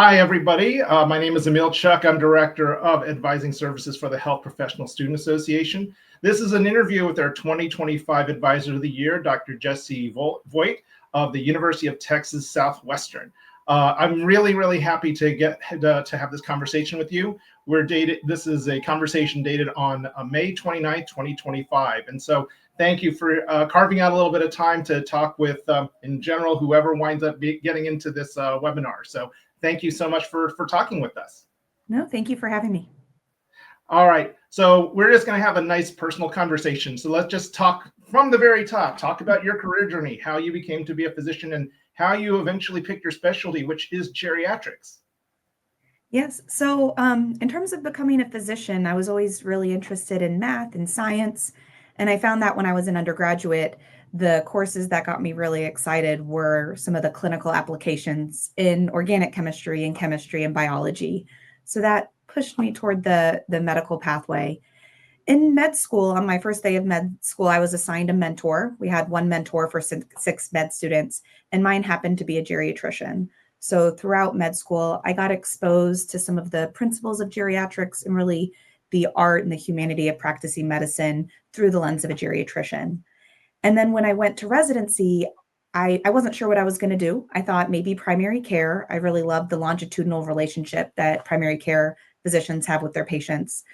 Hi, everybody. My name is Emil Chuck. I'm Director of Advising Services for the Health Professional Student Association. This is an interview with our 2025 Advisor of the Year, Dr. Jessie Voit of the University of Texas Southwestern. I'm really happy to have this conversation with you. This is a conversation dated on May 29th, 2025. And so thank you for carving out a little bit of time to talk with, in general, whoever winds up getting into this webinar. So thank you so much for talking with us. No, thank you for having me. All right, so we're just going to have a nice personal conversation. So let's just talk from the very top. Talk about your career journey, how you became to be a physician, and how you eventually picked your specialty, which is geriatrics. Yes, so in terms of becoming a physician, I was always really interested in math and science. And I found that when I was an undergraduate, the courses that got me really excited were some of the clinical applications in organic chemistry and biology. So that pushed me toward the medical pathway. In med school, on my first day of med school, I was assigned a mentor. We had one mentor for six med students, and mine happened to be a geriatrician. So throughout med school, I got exposed to some of the principles of geriatrics and really the art and the humanity of practicing medicine through the lens of a geriatrician. And then when I went to residency, I wasn't sure what I was going to do. I thought maybe primary care. I really loved the longitudinal relationship that primary care physicians have with their patients.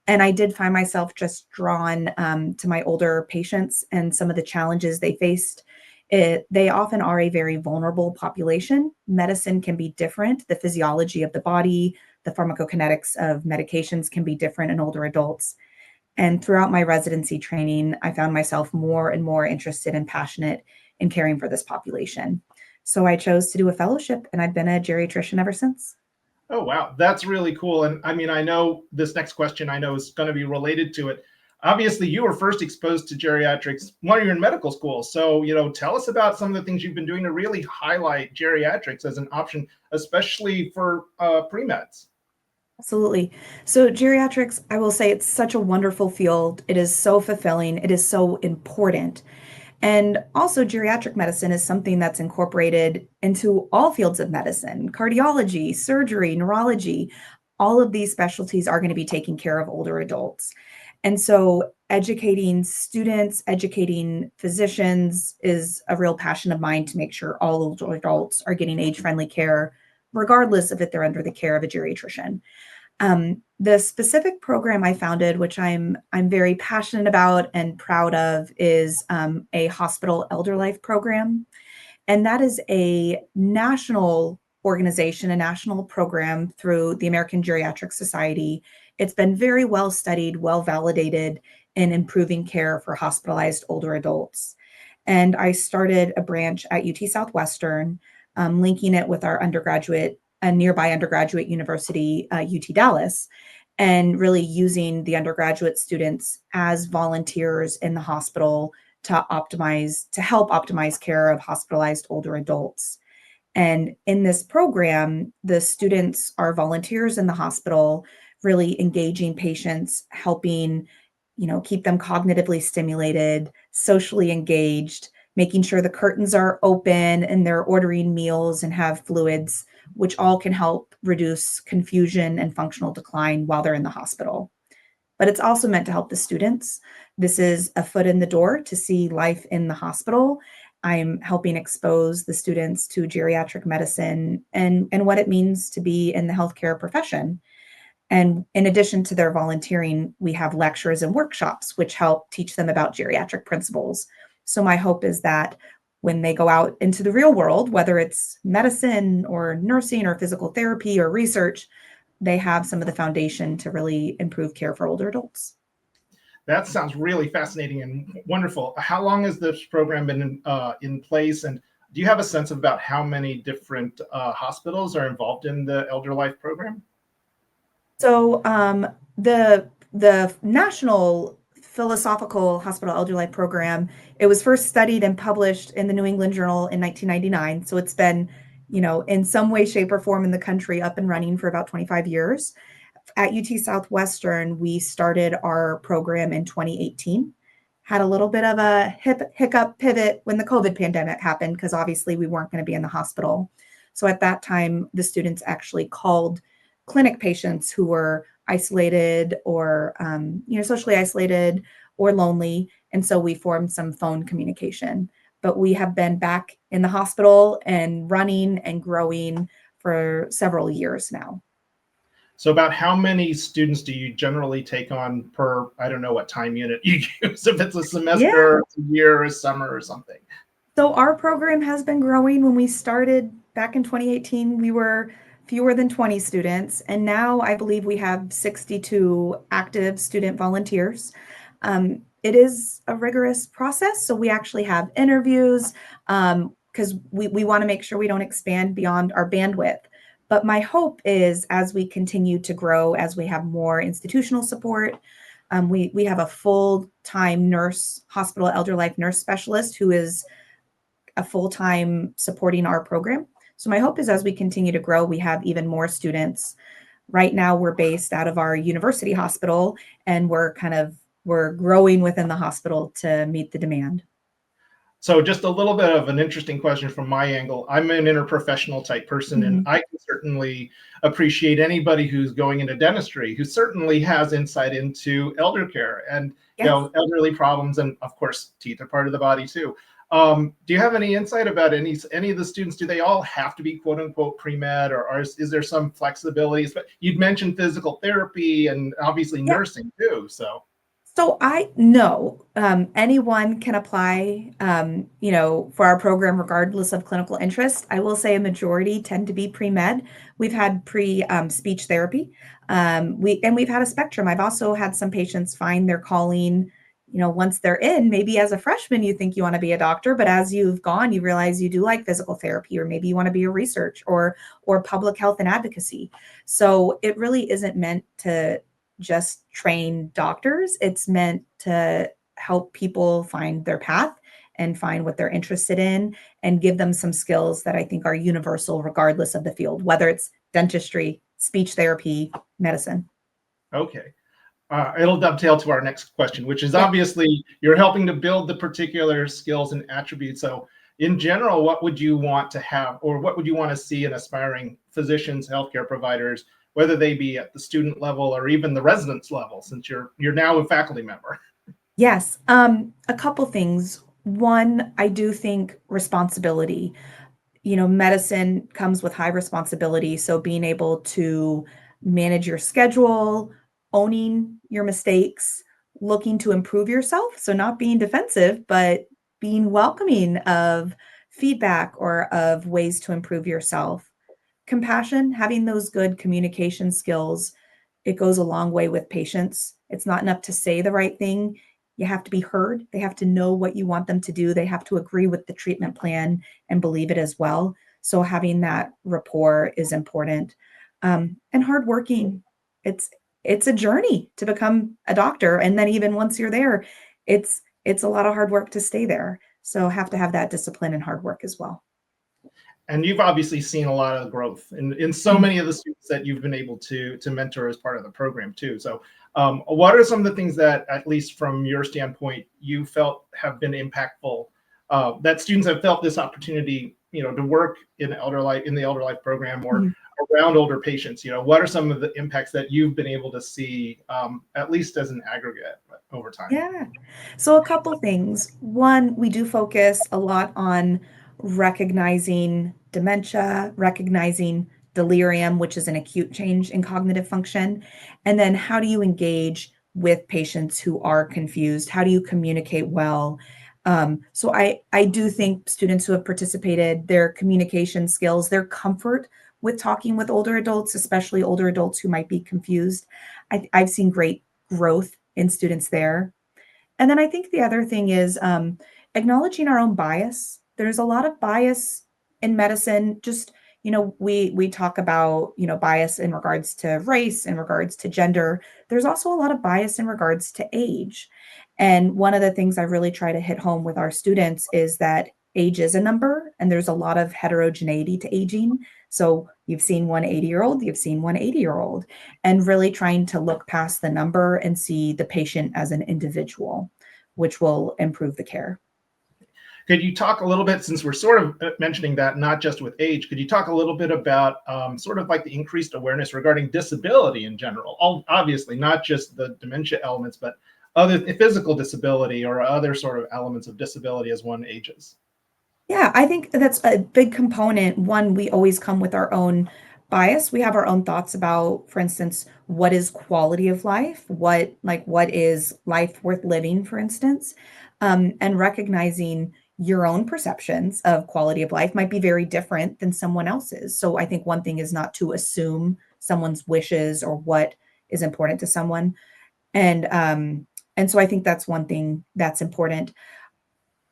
And I did find myself just drawn to my older patients and some of the challenges they faced. They often are a very vulnerable population. Medicine can be different. The physiology of the body, the pharmacokinetics of medications can be different in older adults. And throughout my residency training, I found myself more and more interested and passionate in caring for this population. So I chose to do a fellowship, and I've been a geriatrician ever since. Oh, wow. That's really cool. And I mean, I know this next question I know is going to be related to it. Obviously, you were first exposed to geriatrics while you're in medical school. So, tell us about some of the things you've been doing to really highlight geriatrics as an option, especially for pre-meds. Absolutely. So geriatrics, I will say it's such a wonderful field. It is so fulfilling. It is so important. And also, geriatric medicine is something that's incorporated into all fields of medicine, cardiology, surgery, neurology. All of these specialties are going to be taking care of older adults. And so, educating students, educating physicians is a real passion of mine to make sure all older adults are getting age friendly care, regardless of if they're under the care of a geriatrician. The specific program I founded, which I'm very passionate about and proud of, is a hospital elder life program, and that is a national organization, a national program through the American Geriatric Society. It's been very well studied, well validated in improving care for hospitalized older adults. And I started a branch at UT Southwestern, linking it with our a nearby undergraduate university, UT Dallas, and really using the undergraduate students as volunteers in the hospital to help optimize care of hospitalized older adults. And in this program, the students are volunteers in the hospital, really engaging patients, helping, keep them cognitively stimulated, socially engaged, making sure the curtains are open and they're ordering meals and have fluids, which all can help reduce confusion and functional decline while they're in the hospital. But it's also meant to help the students. This is a foot in the door to see life in the hospital. I'm helping expose the students to geriatric medicine and what it means to be in the healthcare profession. And in addition to their volunteering, we have lectures and workshops which help teach them about geriatric principles. So my hope is that when they go out into the real world, whether it's medicine or nursing or physical therapy or research, they have some of the foundation to really improve care for older adults. That sounds really fascinating and wonderful. How long has this program been in place? And do you have a sense about how many different hospitals are involved in the Elder Life program? So the National Philosophical Hospital Elder Life Program, it was first studied and published in the New England Journal in 1999. So it's been, in some way, shape, or form in the country up and running for about 25 years. At UT Southwestern, we started our program in 2018. Had a little bit of a hiccup pivot when the COVID pandemic happened, because obviously we weren't going to be in the hospital. So at that time, the students actually called clinic patients who were isolated or socially isolated or lonely. And so we formed some phone communication. But we have been back in the hospital and running and growing for several years now. So about how many students do you generally take on per, I don't know what time unit you use, if it's a Yeah. semester, a year, a summer or something? So our program has been growing. When we started back in 2018, we were fewer than 20 students, and now I believe we have 62 active student volunteers. It is a rigorous process, so we actually have interviews because we want to make sure we don't expand beyond our bandwidth. But my hope is as we continue to grow, as we have more institutional support, we have a full-time nurse, hospital elder life nurse specialist who is a full-time supporting our program. So my hope is as we continue to grow, we have even more students. Right now, we're based out of our university hospital, and we're growing within the hospital to meet the demand. So just a little bit of an interesting question from my angle. I'm an interprofessional type person, and Mhm. I can certainly appreciate anybody who's going into dentistry who certainly has insight into elder care and Yes. elderly problems, and of course, teeth are part of the body too. Do you have any insight about any of the students? Do they all have to be quote unquote pre-med, or is there some flexibilities? But you'd mentioned physical therapy and obviously Yeah. nursing too. So So I know anyone can apply, for our program regardless of clinical interest. I will say a majority tend to be pre-med. We've had speech therapy. We've had a spectrum. I've also had some patients find their calling, once they're in. Maybe as a freshman you think you want to be a doctor, but as you've gone, you realize you do like physical therapy, or maybe you want to be a research or public health and advocacy. So it really isn't meant to just train doctors. It's meant to help people find their path and find what they're interested in and give them some skills that I think are universal regardless of the field, whether it's dentistry, speech therapy, medicine. okay. It'll dovetail to our next question, which is Yeah. obviously you're helping to build the particular skills and attributes. So, in general, what would you want to have, or what would you want to see in aspiring physicians, healthcare providers, whether they be at the student level or even the residence level, since you're now a faculty member? Yes. A couple things. One, I do think responsibility. Medicine comes with high responsibility. So being able to manage your schedule, owning your mistakes, looking to improve yourself. So not being defensive, but being welcoming of feedback or of ways to improve yourself. Compassion, having those good communication skills, it goes a long way with patients. It's not enough to say the right thing. You have to be heard. They have to know what you want them to do. They have to agree with the treatment plan and believe it as well. So having that rapport is important. And hardworking. It's it's a journey to become a doctor, and then even once you're there, it's a lot of hard work to stay there. So have to have that discipline and hard work as well. And you've obviously seen a lot of growth in so many of the students that you've been able to mentor as part of the program too. So, what are some of the things that, at least from your standpoint, you felt have been impactful, that students have felt this opportunity, to work in the elder life program or Mhm. around older patients? What are some of the impacts that you've been able to see, at least as an aggregate over time? Yeah. So a couple things. One, we do focus a lot on recognizing dementia, recognizing delirium, which is an acute change in cognitive function. And then how do you engage with patients who are confused? How do you communicate well? So I do think students who have participated, their communication skills, their comfort with talking with older adults, especially older adults who might be confused, I've seen great growth in students there. And then I think the other thing is acknowledging our own bias. There's a lot of bias in medicine. Just we talk about bias in regards to race, in regards to gender. There's also a lot of bias in regards to age. And one of the things I really try to hit home with our students is that age is a number, and there's a lot of heterogeneity to aging. So you've seen one 80-year-old, you've seen one 80-year-old, and really trying to look past the number and see the patient as an individual, which will improve the care. Could you talk a little bit, since we're sort of mentioning that, not just with age, could you talk a little bit about sort of like the increased awareness regarding disability in general? Obviously, not just the dementia elements, but other physical disability or other sort of elements of disability as one ages. Yeah, I think that's a big component. One, we always come with our own bias. We have our own thoughts about, for instance, what is quality of life? What is life worth living, for instance? And recognizing your own perceptions of quality of life might be very different than someone else's. So I think one thing is not to assume someone's wishes or what is important to someone. And and so I think that's one thing that's important.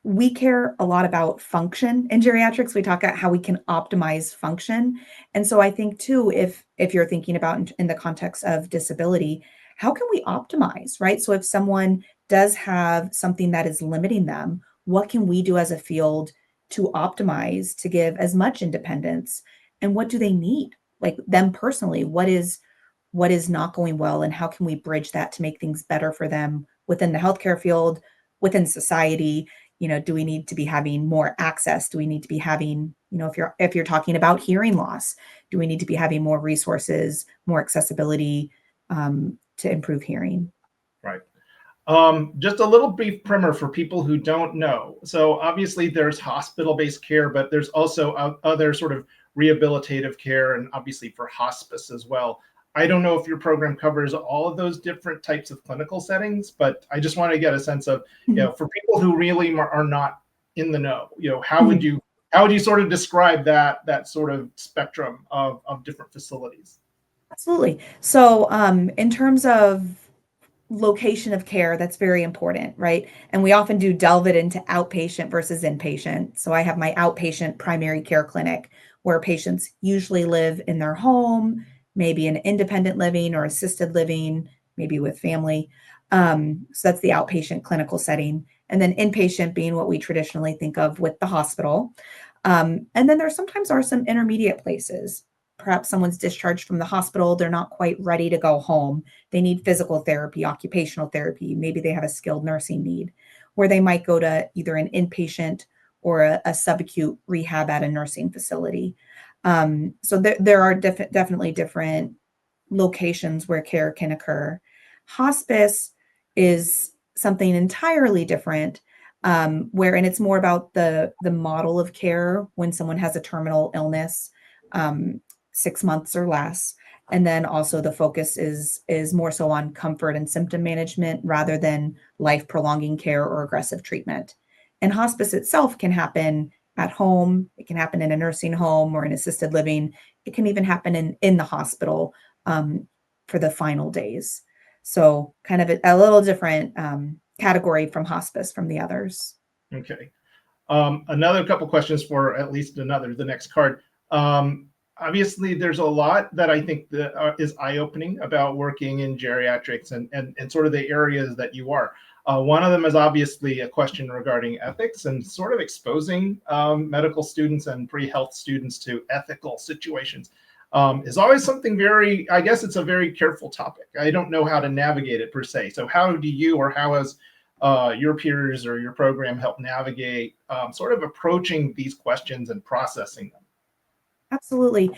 We care a lot about function in geriatrics. We talk about how we can optimize function. And so I think too, if you're thinking about in the context of disability, how can we optimize, right? So if someone does have something that is limiting them, what can we do as a field to optimize to give as much independence? And what do they need? Like them personally, what is not going well and how can we bridge that to make things better for them within the healthcare field, within society? Do we need to be having more access? Do we need to be having, if you're talking about hearing loss, do we need to be having more resources, more accessibility to improve hearing? Right. Just a little brief primer for people who don't know. So obviously there's hospital-based care, but there's also other sort of rehabilitative care, and obviously for hospice as well. I don't know if your program covers all of those different types of clinical settings, but I just want to get a sense of, Mhm. for people who really are not in the know, Mhm. how would you sort of describe that sort of spectrum of different facilities? Absolutely. So, in terms of location of care, that's very important, right? And we often do delve it into outpatient versus inpatient. So I have my outpatient primary care clinic where patients usually live in their home, maybe in independent living or assisted living, maybe with family. So that's the outpatient clinical setting. And then inpatient being what we traditionally think of with the hospital. And then there sometimes are some intermediate places. Perhaps someone's discharged from the hospital, they're not quite ready to go home, they need physical therapy, occupational therapy. Maybe they have a skilled nursing need where they might go to either an inpatient or a subacute rehab at a nursing facility. So there are definitely different locations where care can occur. Hospice is something entirely different, and it's more about the model of care when someone has a terminal illness, 6 months or less. And then also the focus is more so on comfort and symptom management rather than life prolonging care or aggressive treatment. And hospice itself can happen at home, it can happen in a nursing home or in assisted living, it can even happen in the hospital um, for the final days. So kind of a little different category from hospice from the others. Okay. Another couple questions for at least the next card. Obviously, there's a lot that I think that is eye-opening about working in geriatrics and sort of the areas that you are. One of them is obviously a question regarding ethics and sort of exposing medical students and pre-health students to ethical situations. Is always something I guess it's a very careful topic. I don't know how to navigate it per se. So how do you, or how has your peers or your program help navigate sort of approaching these questions and processing them? Absolutely.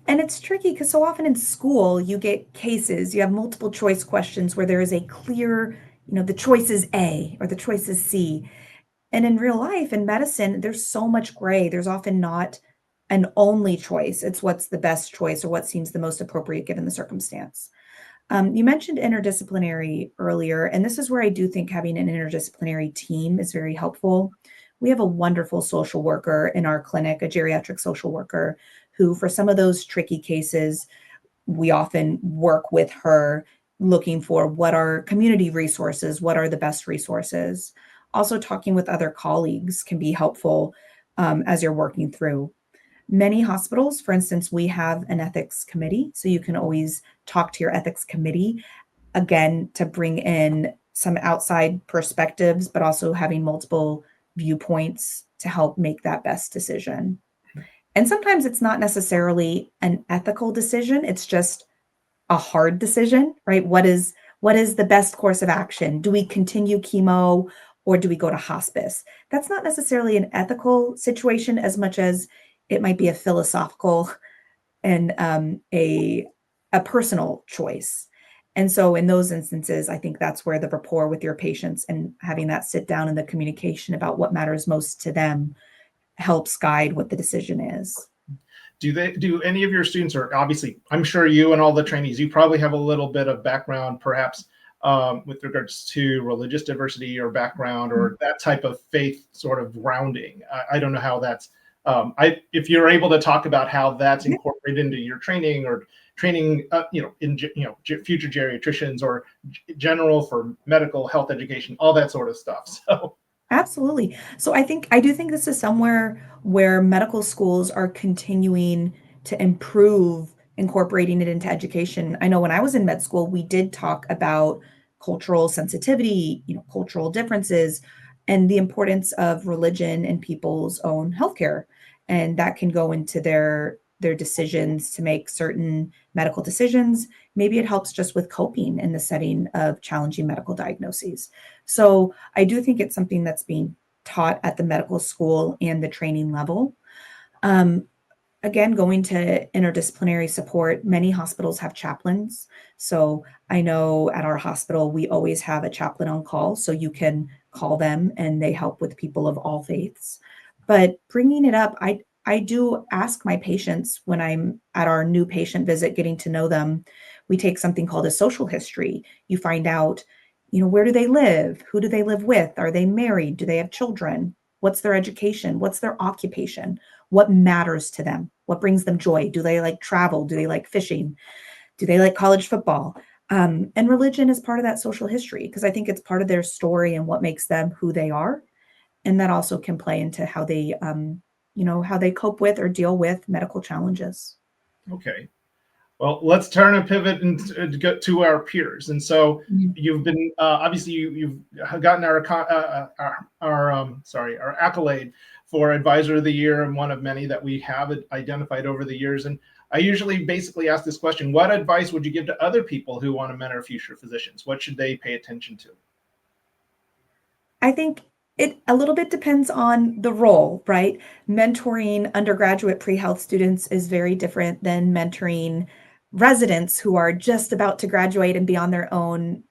And it's tricky because so often in school, you get cases, you have multiple choice questions where there is a clear, the choice is A or the choice is C. And in real life, in medicine, there's so much gray. There's often not an only choice. It's what's the best choice or what seems the most appropriate given the circumstance. You mentioned interdisciplinary earlier, and this is where I do think having an interdisciplinary team is very helpful. We have a wonderful social worker in our clinic, a geriatric social worker, who, for some of those tricky cases, we often work with her looking for what are community resources, what are the best resources. Also, talking with other colleagues can be helpful as you're working through. Many hospitals, for instance, we have an ethics committee, so you can always talk to your ethics committee again to bring in some outside perspectives, but also having multiple viewpoints to help make that best decision. And sometimes it's not necessarily an ethical decision, it's just a hard decision, right? What is the best course of action? Do we continue chemo or do we go to hospice? That's not necessarily an ethical situation as much as it might be a philosophical and a personal choice. And so in those instances, I think that's where the rapport with your patients and having that sit down and the communication about what matters most to them helps guide what the decision is. Do any of your students, or obviously, I'm sure you and all the trainees, you probably have a little bit of background, perhaps with regards to religious diversity or background or that type of faith sort of grounding. I don't know how that's. If you're able to talk about how that's incorporated into your training or training, future geriatricians or general for medical health education, all that sort of stuff. So. Absolutely. So I do think this is somewhere where medical schools are continuing to improve incorporating it into education. I know when I was in med school, we did talk about cultural sensitivity, cultural differences, and the importance of religion in people's own healthcare. And that can go into their decisions to make certain medical decisions. Maybe it helps just with coping in the setting of challenging medical diagnoses. So I do think it's something that's being taught at the medical school and the training level. Um, Again, going to interdisciplinary support, many hospitals have chaplains. So I know at our hospital, we always have a chaplain on call. So you can call them and they help with people of all faiths. But bringing it up, I do ask my patients when I'm at our new patient visit, getting to know them. We take something called a social history. You find out, where do they live? Who do they live with? Are they married? Do they have children? What's their education? What's their occupation? What matters to them? What brings them joy? Do they like travel? Do they like fishing? Do they like college football? And religion is part of that social history because I think it's part of their story and what makes them who they are. And that also can play into how they cope with or deal with medical challenges. Okay. Well, let's turn and pivot and get to our peers. And so you've been obviously you've gotten our accolade for Advisor of the Year and one of many that we have identified over the years. And I usually basically ask this question: what advice would you give to other people who want to mentor future physicians? What should they pay attention to? I think it a little bit depends on the role, right? Mentoring undergraduate pre-health students is very different than mentoring residents who are just about to graduate and be on their own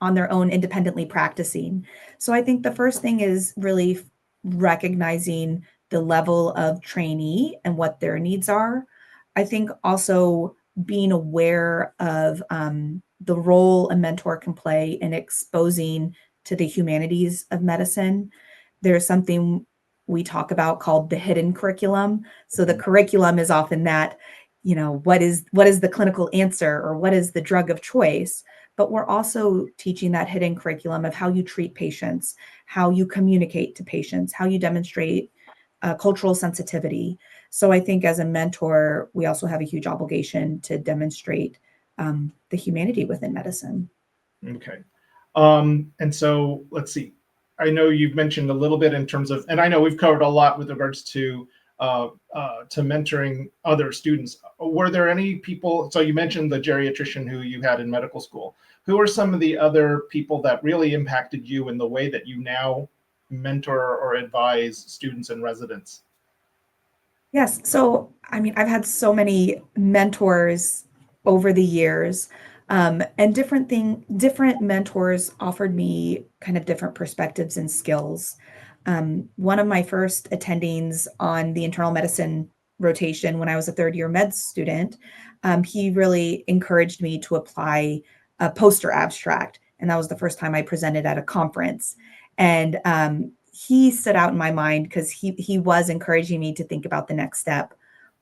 independently practicing. So I think the first thing is really recognizing the level of trainee and what their needs are. I think also being aware of the role a mentor can play in exposing to the humanities of medicine. There's something we talk about called the hidden curriculum. So the curriculum is often that, what is the clinical answer or what is the drug of choice? But we're also teaching that hidden curriculum of how you treat patients, how you communicate to patients, how you demonstrate cultural sensitivity. So I think as a mentor, we also have a huge obligation to demonstrate the humanity within medicine. Okay. And so let's see. I know you've mentioned a little bit in terms of, and I know we've covered a lot with regards to mentoring other students. Were there any people? So you mentioned the geriatrician who you had in medical school. Who are some of the other people that really impacted you in the way that you now mentor or advise students and residents? Yes. So, I mean, I've had so many mentors over the years, and different mentors offered me kind of different perspectives and skills. One of my first attendings on the internal medicine rotation when I was a third year med student, he really encouraged me to apply a poster abstract, and that was the first time I presented at a conference. And he stood out in my mind because he was encouraging me to think about the next step.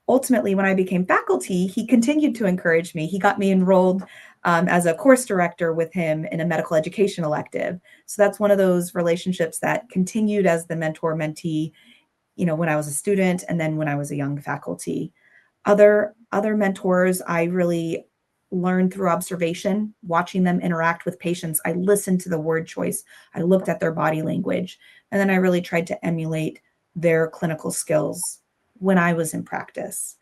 Ultimately, when I became faculty, he continued to encourage me. He got me enrolled as a course director with him in a medical education elective. So that's one of those relationships that continued as the mentor mentee, when I was a student and then when I was a young faculty. Other mentors, I really learned through observation, watching them interact with patients. I listened to the word choice. I looked at their body language, and then I really tried to emulate their clinical skills when I was in practice.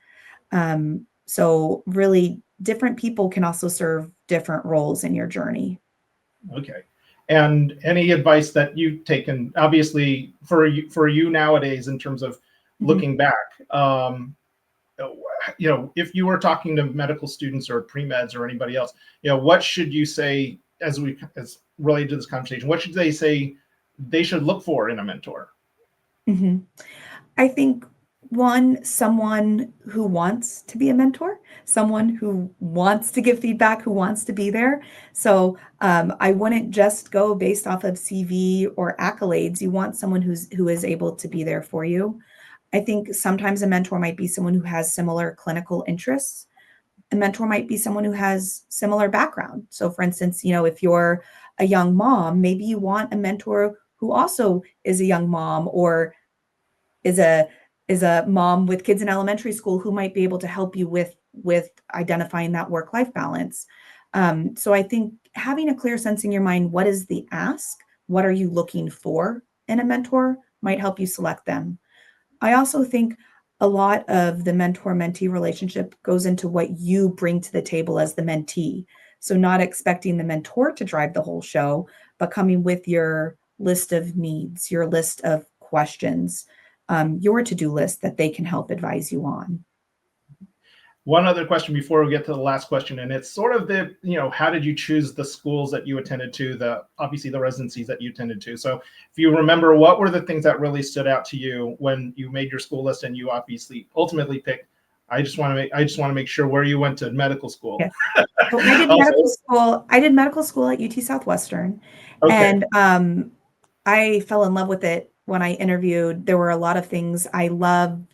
So really different people can also serve different roles in your journey. Okay. And any advice that you've taken, obviously for you nowadays, in terms of Mhm. looking back, if you were talking to medical students or pre-meds or anybody else, what should you say as related to this conversation? What should they say they should look for in a mentor? Mhm. I think one, someone who wants to be a mentor, someone who wants to give feedback, who wants to be there. So I wouldn't just go based off of CV or accolades. You want someone who is able to be there for you. I think sometimes a mentor might be someone who has similar clinical interests. A mentor might be someone who has similar background. So for instance, if you're a young mom, maybe you want a mentor who also is a young mom or is a mom with kids in elementary school who might be able to help you with identifying that work-life balance. So I think having a clear sense in your mind, what is the ask? What are you looking for in a mentor might help you select them. I also think a lot of the mentor-mentee relationship goes into what you bring to the table as the mentee. So not expecting the mentor to drive the whole show, but coming with your list of needs, your list of questions, your to-do list that they can help advise you on. One other question before we get to the last question, and it's sort of how did you choose the schools that you attended to, obviously the residencies that you attended to. So if you remember, what were the things that really stood out to you when you made your school list and you obviously ultimately picked, I just want to make sure where you went to medical school. Yes. So I did Also, medical school. I did medical school at UT Southwestern, okay. and I fell in love with it when I interviewed. There were a lot of things I loved.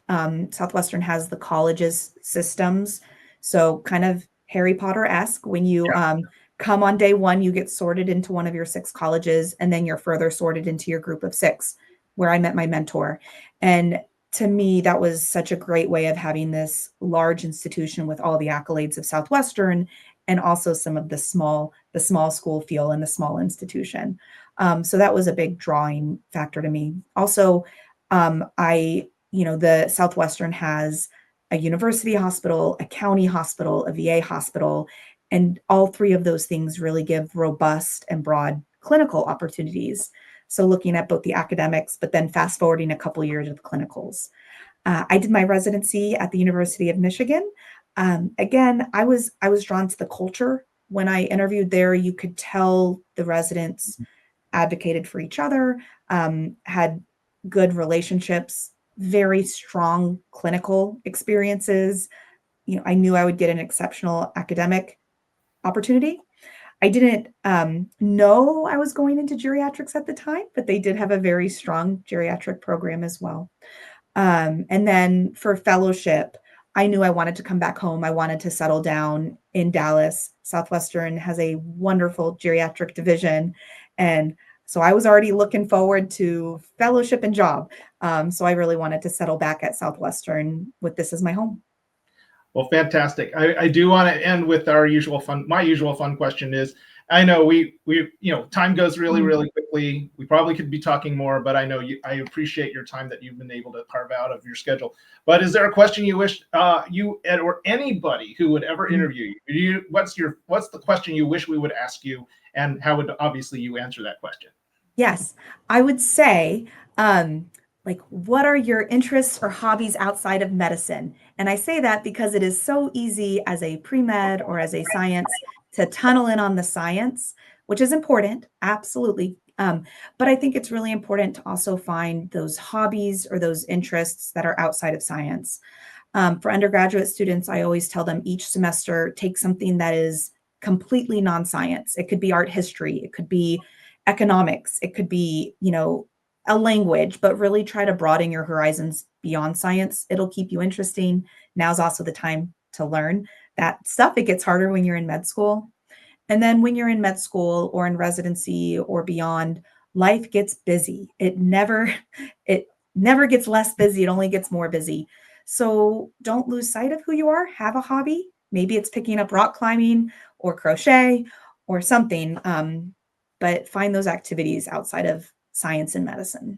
Southwestern has the colleges systems, so kind of Harry Potter-esque. When you come on day one, you get sorted into one of your 6 colleges, and then you're further sorted into your group of 6, where I met my mentor. And to me, that was such a great way of having this large institution with all the accolades of Southwestern and also some of the small school feel and the small institution. So that was a big drawing factor to me. Also, the Southwestern has a university hospital, a county hospital, a VA hospital, and all 3 of those things really give robust and broad clinical opportunities. So looking at both the academics, but then fast forwarding a couple years of clinicals. I did my residency at the University of Michigan. Again, I was drawn to the culture. When I interviewed there, you could tell the residents advocated for each other, had good relationships, very strong clinical experiences. I knew I would get an exceptional academic opportunity. I didn't know I was going into geriatrics at the time, but they did have a very strong geriatric program as well. And then for fellowship, I knew I wanted to come back home. I wanted to settle down in Dallas. Southwestern has a wonderful geriatric division. And so I was already looking forward to fellowship and job. So I really wanted to settle back at Southwestern with this as my home. Well, fantastic. I do want to end with our usual fun. My usual fun question is, I know time goes really, Mhm. really quickly. We probably could be talking more, but I know I appreciate your time that you've been able to carve out of your schedule. But is there a question you wish you or anybody who would ever interview you, what's the question you wish we would ask you, and how would obviously you answer that question? Yes, I would say, like, what are your interests or hobbies outside of medicine? And I say that because it is so easy as a pre-med or as a science to tunnel in on the science, which is important, absolutely. But I think it's really important to also find those hobbies or those interests that are outside of science. For undergraduate students, I always tell them each semester, take something that is completely non-science. It could be art history, it could be economics, it could be, a language, but really try to broaden your horizons beyond science. It'll keep you interesting. Now's also the time to learn that stuff. It gets harder when you're in med school. And then when you're in med school or in residency or beyond, life gets busy. It never gets less busy. It only gets more busy. So don't lose sight of who you are. Have a hobby. Maybe it's picking up rock climbing or crochet or something. But find those activities outside of science and medicine.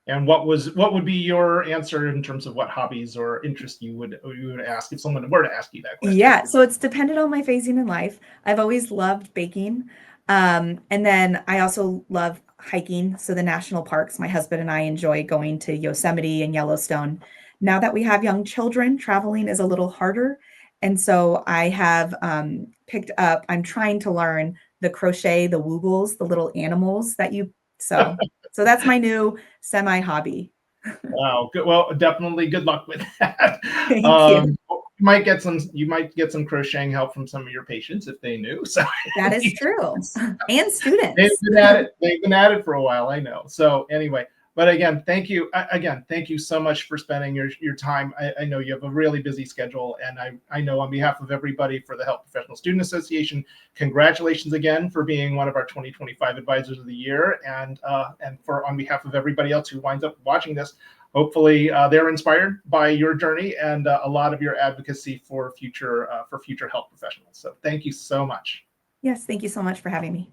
And what would be your answer in terms of what hobbies or interests you would ask if someone were to ask you that question? Yeah, so it's dependent on my phasing in life. I've always loved baking. And then I also love hiking. So the national parks, my husband and I enjoy going to Yosemite and Yellowstone. Now that we have young children, traveling is a little harder. And so I have picked up, I'm trying to learn the crochet, the woogles, the little animals that you, so that's my new semi hobby. Wow. Good. Well, definitely good luck with that. Thank you. You might get some crocheting help from some of your patients if they knew. So That is true. And they've students. been at it. They've been at it for a while. I know. So anyway, but again, thank you. Again, thank you so much for spending your time. I know you have a really busy schedule, and I know on behalf of everybody for the Health Professional Student Association, congratulations again for being one of our 2025 Advisors of the Year, and for on behalf of everybody else who winds up watching this. Hopefully, they're inspired by your journey and a lot of your advocacy for future health professionals. So thank you so much. Yes, thank you so much for having me.